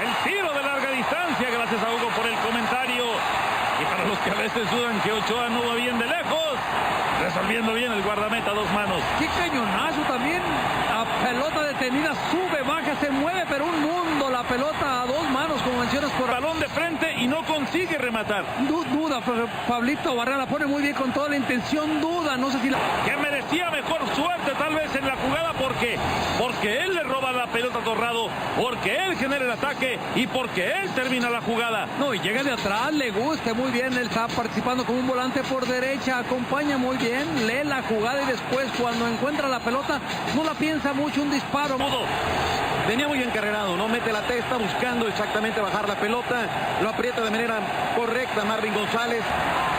El tiro de larga distancia, gracias a Hugo por el comentario. Y para los que a veces dudan que Ochoa no va bien de lejos, resolviendo bien el guardameta a dos manos. ¡Qué cañonazo también! A pelota detenida, sube, baja, se mueve, pero un mundo la pelota a dos manos, como mencionas por... Balón de frente y no consigue rematar. Duda, pero Pablito Barrera la pone muy bien con toda la intención, duda, no sé si la... Que merecía mejor suerte tal vez en la jugada porque él le roba la pelota a Torrado, porque él genera el ataque y porque él termina la jugada. No, y llega de atrás, le gusta muy bien, él está participando como un volante por derecha, acompaña muy bien, lee la jugada y después cuando encuentra la pelota no la piensa mucho, un disparo. Todo. Venía muy encarrerado, ¿no? Mete la testa buscando exactamente bajar la pelota, lo aprieta de manera correcta Marvin González.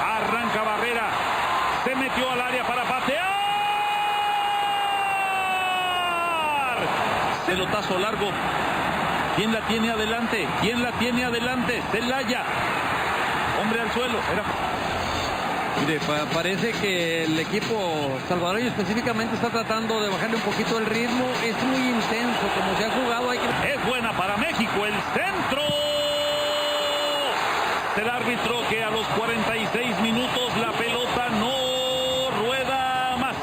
Arranca Barrera, se metió al área para patear. Pelotazo largo. ¿Quién la tiene adelante? ¿Quién la tiene adelante? Celaya. Hombre al suelo. Mire, parece que el equipo salvadoreño específicamente está tratando de bajarle un poquito el ritmo. Es muy intenso, como se ha jugado. Es buena para México, el centro. El árbitro que a los 46 minutos la pelota no rueda más.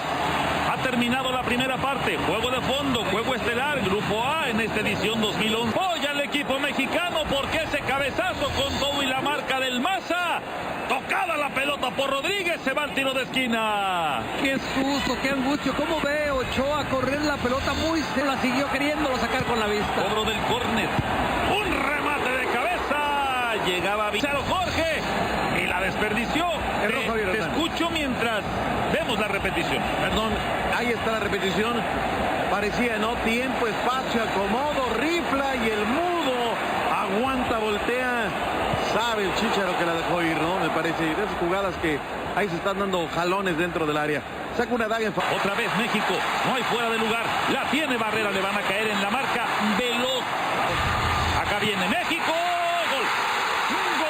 Ha terminado la primera parte. Juego de fondo, juego estelar, Grupo A en esta edición 2011. Apoya al equipo mexicano porque ese cabezazo con todo y la marca del Maza. Tocada la pelota por Rodríguez, se va al tiro de esquina. Qué susto, qué angustia. ¿Cómo ve Ochoa correr la pelota muy se la siguió queriéndolo sacar con la vista? Cobro del córner. Un remate de cabeza. Llegaba Vicente Jorge y la desperdició. Te escucho mientras vemos la repetición. Perdón, ahí está la repetición. Parecía, ¿no? Tiempo, espacio, acomodo, rifla y el mudo aguanta, voltea. Sabe el Chícharo que la dejó ir, ¿no? Me parece. De esas jugadas que ahí se están dando jalones dentro del área. Saca una daga en... Otra vez México. No hay fuera de lugar. La tiene Barrera. Le van a caer en la marca. Veloz. Acá viene México. Gol. Gol.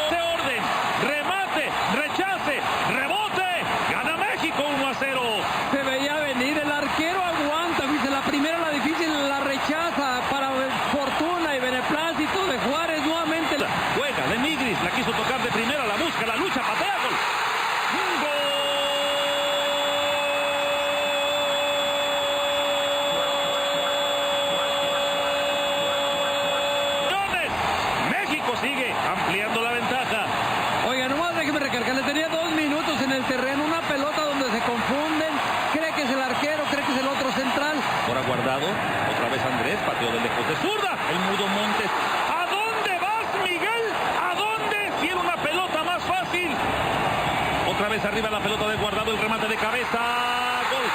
De orden. Remate. Rechace. Rebote. Gana México 1-0. Se veía venir el arquero, aguanta, dice, la primera la difícil, la rechaza para fortuna y beneplácito de Juárez nuevamente. Juega de Nigris, la quiso tocar de primera, la busca, la lucha, patea, gol. ¡Gol! México sigue ampliando la ventaja. Oiga, nomás déjeme recargar, le tenía 2 minutos en el terreno, una pelota donde se confunden, cree que es el arquero, cree que es el otro central. Ahora Guardado, otra vez Andrés, pateó de lejos de zurda, el mudo Montes. ¿A dónde vas, Miguel? ¿A dónde? Tiene una pelota más fácil. Otra vez arriba la pelota de Guardado, el remate de cabeza. Gol.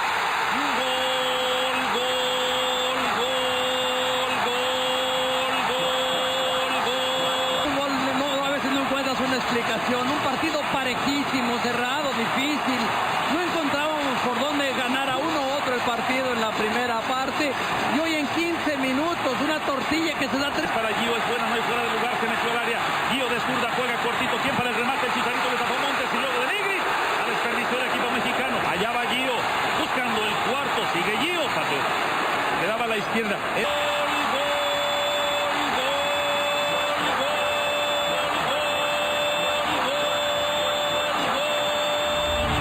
Gol, gol, gol, gol, gol, gol. No, a veces no encuentras una explicación, un partido parejísimo, cerrado, difícil. No encontrábamos por dónde ganar a uno u otro el partido en la primera parte. Y hoy en 15 minutos, una tortilla que se da 3. Para Gio es buena, no hay fuera de lugar, se metió al área. Gio de zurda juega cortito. ¿Quién para el remate? El Chicharito le tapó Montes y luego de Nigris. La desperdició el equipo mexicano. Allá va Gio, buscando el cuarto. Sigue Gio, pateó. Le daba a la izquierda. Gol, gol,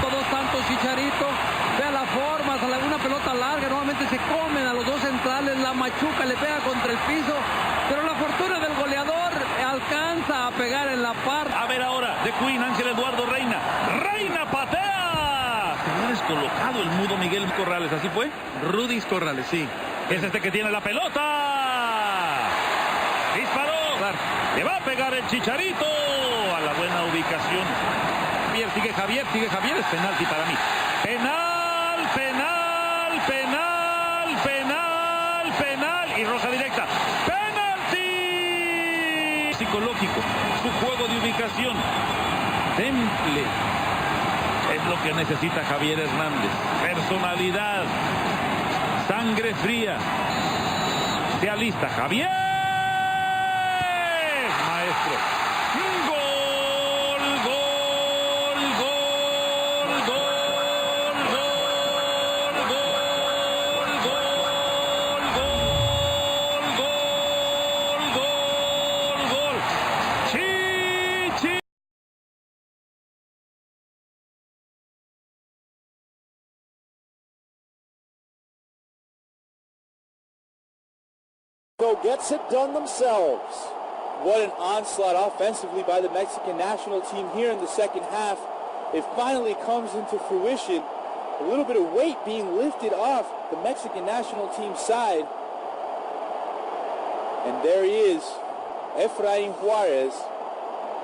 Todos tantos Chicharito, vea la forma, sale una pelota larga, nuevamente se comen a los dos centrales, la machuca, le pega contra el piso, pero la fortuna del goleador alcanza a pegar en la parte. A ver ahora, de Queen, Ángel Eduardo Reina. Reina patea. Se ha descolocado el mudo Miguel Corrales, ¿así fue? Rudis Corrales, sí. Es este que tiene la pelota. Disparó. Le va a pegar el Chicharito. A la buena ubicación. Javier, sigue Javier. Es penalti para mí. Penal, penal, penal, penal, penal. Y roja directa. Penalti. Psicológico. Su juego de ubicación. Temple. Es lo que necesita Javier Hernández. Personalidad. Sangre fría. Sea lista, Javier. Maestro. Gol, gol, gol, gol, gol. Mexico gets it done themselves. What an onslaught offensively by the Mexican national team here in the second half. It finally comes into fruition. A little bit of weight being lifted off the Mexican national team's side. And there he is, Efrain Juarez,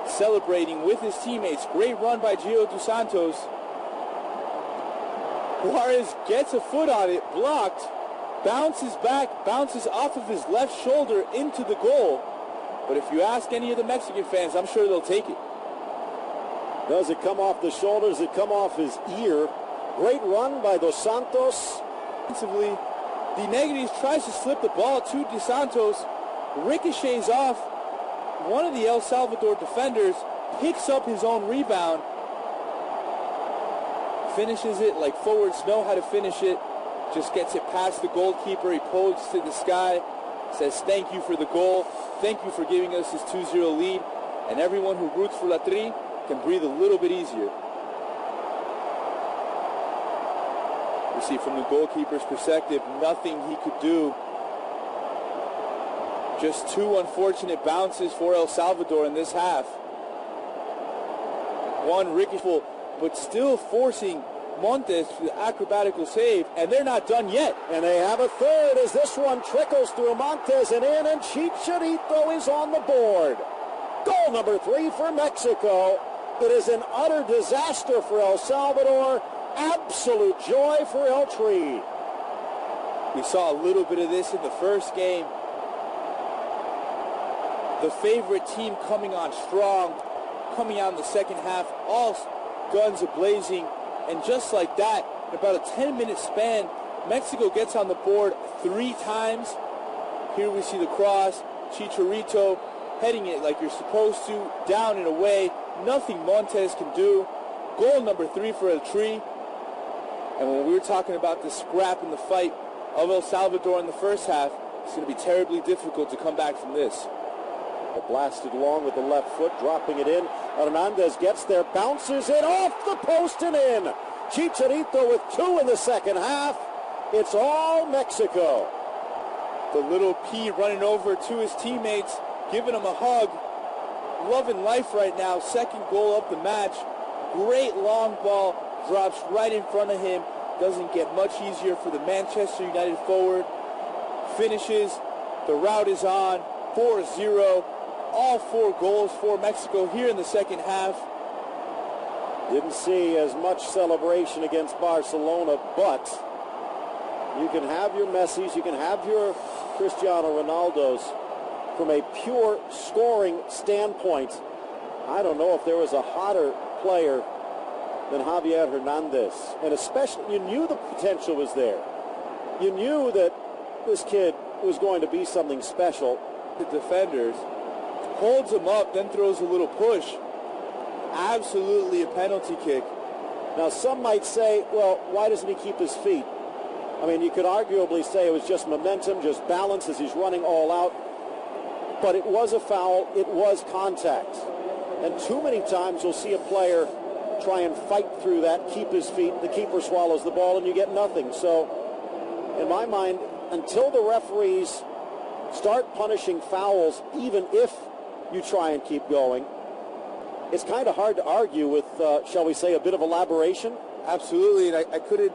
celebrating with his teammates. Great run by Gio dos Santos. Juarez gets a foot on it, blocked, bounces back, bounces off of his left shoulder into the goal. But if you ask any of the Mexican fans, I'm sure they'll take it. Does it come off the shoulder? Does it come off his ear? Great run by dos Santos. Defensively, the Negris tries to slip the ball to dos Santos, ricochets off one of the El Salvador defenders, picks up his own rebound, finishes it like forwards know how to finish it, just gets it past the goalkeeper. He pulls to the sky, says thank you for the goal, thank you for giving us this 2-0 lead, and everyone who roots for La Tri can breathe a little bit easier. You see, from the goalkeeper's perspective, nothing he could do. Just two unfortunate bounces for El Salvador in this half. One ricochet, but still forcing Montes to the acrobatical save, and they're not done yet. And they have a third as this one trickles through Montes and in, and Chicharito is on the board. Goal number 3 for Mexico. It is an utter disaster for El Salvador. Absolute joy for El Tri. We saw a little bit of this in the first game. The favorite team coming on strong, coming out in the second half, all guns a-blazing, and just like that, in about a 10-minute span, Mexico gets on the board 3 times. Here we see the cross, Chicharito heading it like you're supposed to, down and away, nothing Montes can do. Goal number 3 for El Tri. And when we were talking about the scrap and the fight of El Salvador in the first half, it's going to be terribly difficult to come back from this. Blasted along with the left foot, dropping it in. Hernandez gets there, bounces it off the post and in. Chicharito with 2 in the second half. It's all Mexico. The little P running over to his teammates, giving him a hug. Loving life right now. Second goal of the match. Great long ball, drops right in front of him. Doesn't get much easier for the Manchester United forward. Finishes. The route is on. 4-0. All 4 goals for Mexico here in the second half. Didn't see as much celebration against Barcelona, but you can have your Messis, you can have your Cristiano Ronaldos. From a pure scoring standpoint, I don't know if there was a hotter player than Javier Hernandez. And especially, you knew the potential was there. You knew that this kid was going to be something special. The defenders, holds him up, then throws a little push. Absolutely a penalty kick. Now, some might say, well, why doesn't he keep his feet? I mean, you could arguably say it was just momentum, just balance as he's running all out. But it was a foul. It was contact. And too many times you'll see a player try and fight through that, keep his feet. The keeper swallows the ball, and you get nothing. So, in my mind, until the referees start punishing fouls, even if you try and keep going, it's kind of hard to argue with, shall we say, a bit of elaboration. Absolutely, and I couldn't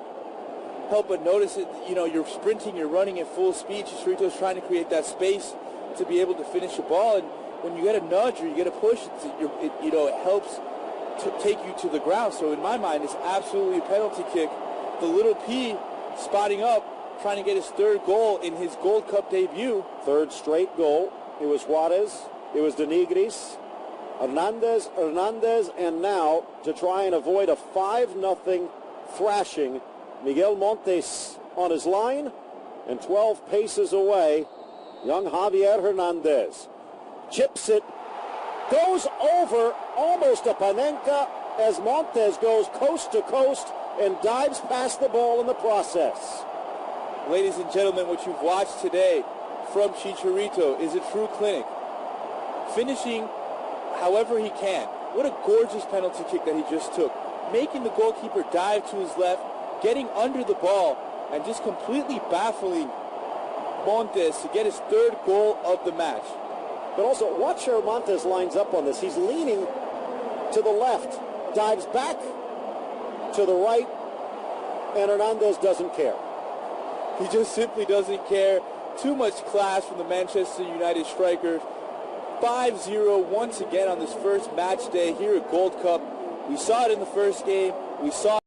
help but notice it. You know, you're sprinting, you're running at full speed. Chicharito's trying to create that space to be able to finish the ball, and when you get a nudge or you get a push, it helps to take you to the ground. So in my mind, it's absolutely a penalty kick. The little P spotting up, trying to get his 3rd goal in his Gold Cup debut. 3rd straight goal. It was Juarez. It was De Negris, Hernandez, and now to try and avoid a 5-0 thrashing, Miguel Montes on his line, and 12 paces away, young Javier Hernandez. Chips it, goes over almost a Panenka as Montes goes coast to coast and dives past the ball in the process. Ladies and gentlemen, what you've watched today from Chicharito is a true clinic. Finishing however he can. What a gorgeous penalty kick that he just took. Making the goalkeeper dive to his left, getting under the ball, and just completely baffling Montes to get his third goal of the match. But also, watch how Montes lines up on this. He's leaning to the left, dives back to the right, and Hernandez doesn't care. He just simply doesn't care. Too much class from the Manchester United striker. 5-0 once again on this first match day here at Gold Cup. We saw it in the first game. We saw